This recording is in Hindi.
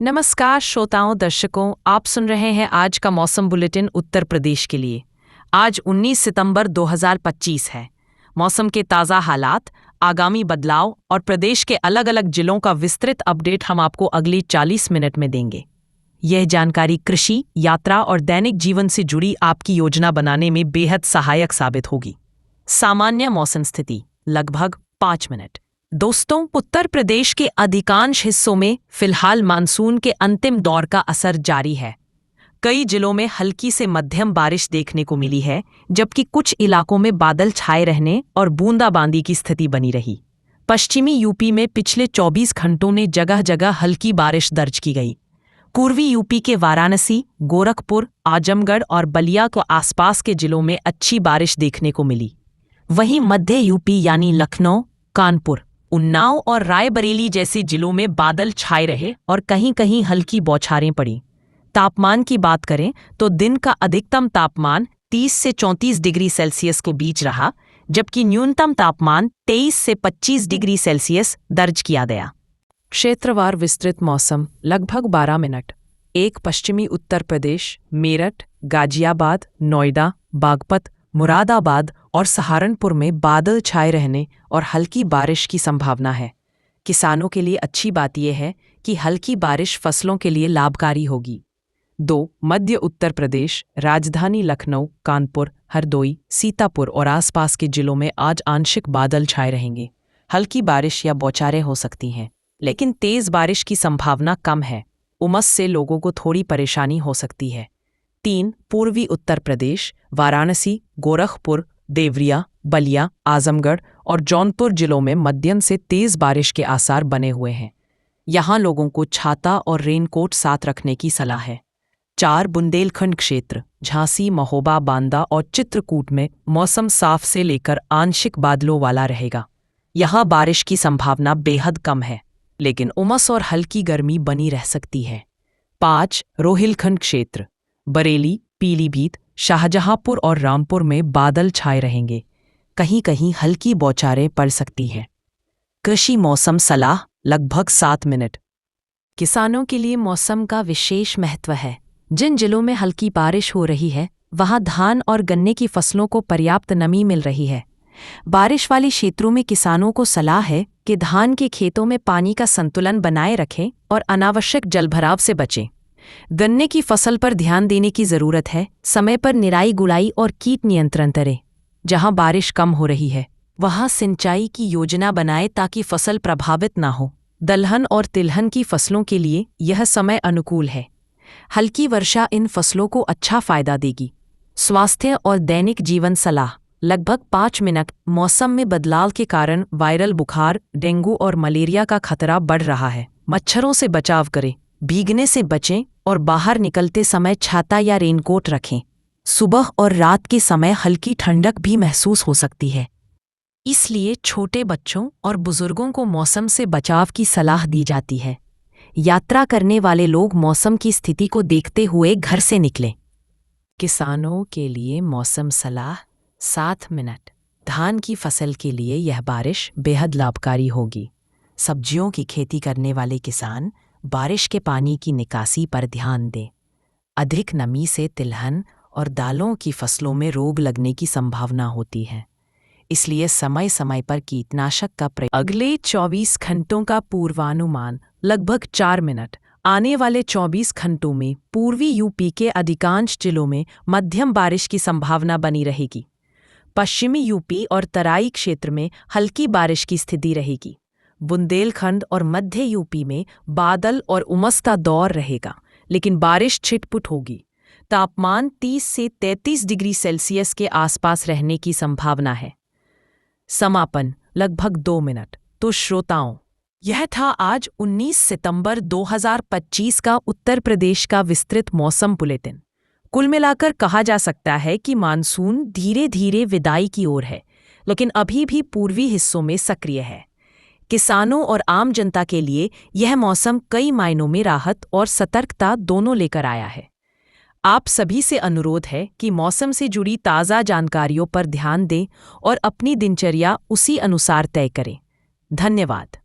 नमस्कार श्रोताओं दर्शकों, आप सुन रहे हैं आज का मौसम बुलेटिन उत्तर प्रदेश के लिए। आज 19 सितंबर 2025 है। मौसम के ताज़ा हालात, आगामी बदलाव और प्रदेश के अलग अलग जिलों का विस्तृत अपडेट हम आपको अगले 40 मिनट में देंगे। यह जानकारी कृषि, यात्रा और दैनिक जीवन से जुड़ी आपकी योजना बनाने में बेहद सहायक साबित होगी। सामान्य मौसम स्थिति लगभग 5 मिनट। दोस्तों, उत्तर प्रदेश के अधिकांश हिस्सों में फिलहाल मानसून के अंतिम दौर का असर जारी है। कई जिलों में हल्की से मध्यम बारिश देखने को मिली है, जबकि कुछ इलाकों में बादल छाए रहने और बूंदाबांदी की स्थिति बनी रही। पश्चिमी यूपी में पिछले 24 घंटों में जगह जगह हल्की बारिश दर्ज की गई। पूर्वी यूपी के वाराणसी, गोरखपुर, आजमगढ़ और बलिया के आसपास के जिलों में अच्छी बारिश देखने को मिली। वहीं मध्य यूपी यानी लखनऊ, कानपुर, उन्नाव और रायबरेली जैसे जिलों में बादल छाए रहे और कहीं कहीं हल्की बौछारें पड़ी। तापमान की बात करें तो दिन का अधिकतम तापमान 30 से 34 डिग्री सेल्सियस के बीच रहा, जबकि न्यूनतम तापमान 23 से 25 डिग्री सेल्सियस दर्ज किया गया। क्षेत्रवार विस्तृत मौसम लगभग 12 मिनट। एक पश्चिमी उत्तर प्रदेश, मेरठ, गाजियाबाद, नोएडा, बागपत, मुरादाबाद और सहारनपुर में बादल छाए रहने और हल्की बारिश की संभावना है। किसानों के लिए अच्छी बात यह है कि हल्की बारिश फसलों के लिए लाभकारी होगी। 2. मध्य उत्तर प्रदेश, राजधानी लखनऊ, कानपुर, हरदोई, सीतापुर और आसपास के जिलों में आज आंशिक बादल छाए रहेंगे। हल्की बारिश या बौछारें हो सकती हैं, लेकिन तेज बारिश की संभावना कम है। उमस से लोगों को थोड़ी परेशानी हो सकती है। 3. पूर्वी उत्तर प्रदेश, वाराणसी, गोरखपुर, देवरिया, बलिया, आजमगढ़ और जौनपुर जिलों में मध्यम से तेज बारिश के आसार बने हुए हैं। यहां लोगों को छाता और रेनकोट साथ रखने की सलाह है। 4. बुंदेलखंड क्षेत्र, झांसी, महोबा, बांदा और चित्रकूट में मौसम साफ से लेकर आंशिक बादलों वाला रहेगा। यहां बारिश की संभावना बेहद कम है, लेकिन उमस और हल्की गर्मी बनी रह सकती है। 5. रोहिलखंड क्षेत्र, बरेली, पीलीभीत, शाहजहांपुर और रामपुर में बादल छाए रहेंगे। कहीं कहीं हल्की बौछारें पड़ सकती हैं। कृषि मौसम सलाह लगभग 7 मिनट। किसानों के लिए मौसम का विशेष महत्व है। जिन जिलों में हल्की बारिश हो रही है, वहां धान और गन्ने की फसलों को पर्याप्त नमी मिल रही है। बारिश वाले क्षेत्रों में किसानों को सलाह है कि धान के खेतों में पानी का संतुलन बनाए रखें और अनावश्यक जलभराव से बचें। गन्ने की फसल पर ध्यान देने की जरूरत है। समय पर निराई गुड़ाई और कीट नियंत्रण करें। जहां बारिश कम हो रही है, वहां सिंचाई की योजना बनाएं ताकि फसल प्रभावित ना हो। दलहन और तिलहन की फसलों के लिए यह समय अनुकूल है। हल्की वर्षा इन फसलों को अच्छा फायदा देगी। स्वास्थ्य और दैनिक जीवन सलाह लगभग 5 मिनट। मौसम में बदलाव के कारण वायरल बुखार, डेंगू और मलेरिया का खतरा बढ़ रहा है। मच्छरों से बचाव करें, भीगने से बचें और बाहर निकलते समय छाता या रेनकोट रखें। सुबह और रात के समय हल्की ठंडक भी महसूस हो सकती है, इसलिए छोटे बच्चों और बुजुर्गों को मौसम से बचाव की सलाह दी जाती है। यात्रा करने वाले लोग मौसम की स्थिति को देखते हुए घर से निकलें। किसानों के लिए मौसम सलाह 7 मिनट। धान की फसल के लिए यह बारिश बेहद लाभकारी होगी। सब्जियों की खेती करने वाले किसान बारिश के पानी की निकासी पर ध्यान दें। अधिक नमी से तिलहन और दालों की फसलों में रोग लगने की संभावना होती है, इसलिए समय समय पर कीटनाशक का प्रयोग। अगले 24 घंटों का पूर्वानुमान लगभग 4 मिनट। आने वाले 24 घंटों में पूर्वी यूपी के अधिकांश जिलों में मध्यम बारिश की संभावना बनी रहेगी। पश्चिमी यूपी और तराई क्षेत्र में हल्की बारिश की स्थिति रहेगी। बुंदेलखंड और मध्य यूपी में बादल और उमस का दौर रहेगा, लेकिन बारिश छिटपुट होगी। तापमान 30 से 33 डिग्री सेल्सियस के आसपास रहने की संभावना है। समापन लगभग 2 मिनट। तो श्रोताओं, यह था आज 19 सितंबर 2025 का उत्तर प्रदेश का विस्तृत मौसम बुलेटिन। कुल मिलाकर कहा जा सकता है कि मानसून धीरे धीरे विदाई की ओर है, लेकिन अभी भी पूर्वी हिस्सों में सक्रिय है। किसानों और आम जनता के लिए यह मौसम कई मायनों में राहत और सतर्कता दोनों लेकर आया है। आप सभी से अनुरोध है कि मौसम से जुड़ी ताज़ा जानकारियों पर ध्यान दें और अपनी दिनचर्या उसी अनुसार तय करें। धन्यवाद।